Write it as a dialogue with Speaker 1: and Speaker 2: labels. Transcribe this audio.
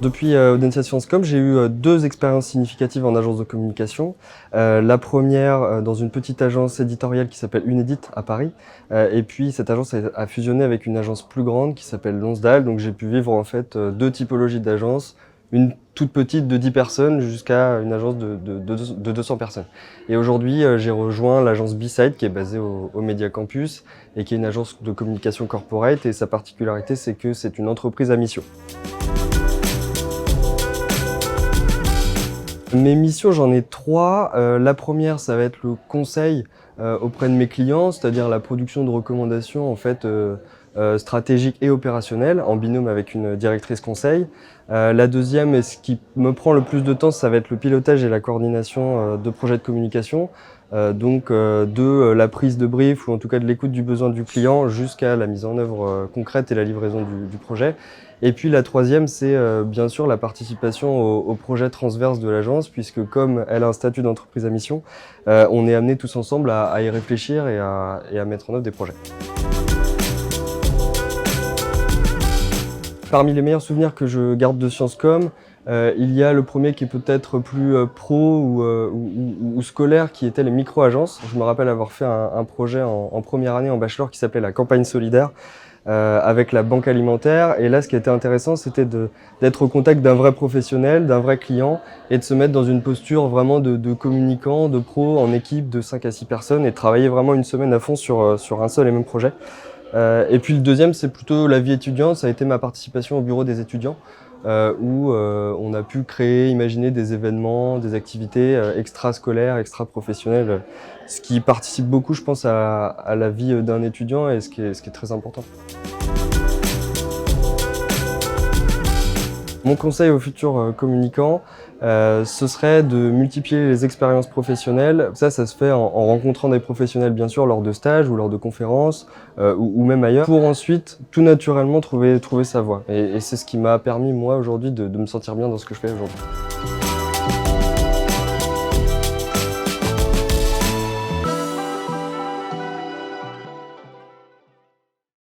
Speaker 1: Depuis Audencia Sciences Com, j'ai eu 2 expériences significatives en agence de communication. La première dans une petite agence éditoriale qui s'appelle Unedit à Paris. Et puis cette agence a fusionné avec une agence plus grande qui s'appelle Lonsdal. Donc j'ai pu vivre en fait 2 typologies d'agences. Une toute petite de 10 personnes jusqu'à une agence de 200 personnes. Et aujourd'hui, j'ai rejoint l'agence B-Side qui est basée au Media Campus et qui est une agence de communication corporate. Et sa particularité, c'est que c'est une entreprise à mission. Mes missions, j'en ai 3. La première, ça va être le conseil auprès de mes clients, c'est-à-dire la production de recommandations en fait, stratégiques et opérationnelles, en binôme avec une directrice conseil. La deuxième, et ce qui me prend le plus de temps, ça va être le pilotage et la coordination de projets de communication. De la prise de brief ou en tout cas de l'écoute du besoin du client jusqu'à la mise en œuvre concrète et la livraison du projet. Et puis la troisième, c'est bien sûr la participation au projet transverse de l'agence, puisque comme elle a un statut d'entreprise à mission, on est amenés tous ensemble à y réfléchir et à mettre en œuvre des projets. Parmi les meilleurs souvenirs que je garde de Sciences Com, il y a le premier qui est peut-être plus pro ou scolaire, qui était les micro-agences. Je me rappelle avoir fait un projet en première année en bachelor qui s'appelait la campagne solidaire avec la banque alimentaire. Et là, ce qui était intéressant, c'était d'être au contact d'un vrai professionnel, d'un vrai client et de se mettre dans une posture vraiment de communicant, de pro en équipe de 5 à 6 personnes et de travailler vraiment une semaine à fond sur un seul et même projet. Et puis le deuxième, c'est plutôt la vie étudiante. Ça a été ma participation au bureau des étudiants où on a pu créer, imaginer des événements, des activités extrascolaires, extra-professionnelles, ce qui participe beaucoup, je pense, à la vie d'un étudiant et ce qui est très important. Mon conseil aux futurs communicants, ce serait de multiplier les expériences professionnelles. Ça se fait en rencontrant des professionnels, bien sûr, lors de stages ou lors de conférences ou même ailleurs, pour ensuite, tout naturellement, trouver sa voie. Et c'est ce qui m'a permis, moi, aujourd'hui, de me sentir bien dans ce que je fais aujourd'hui.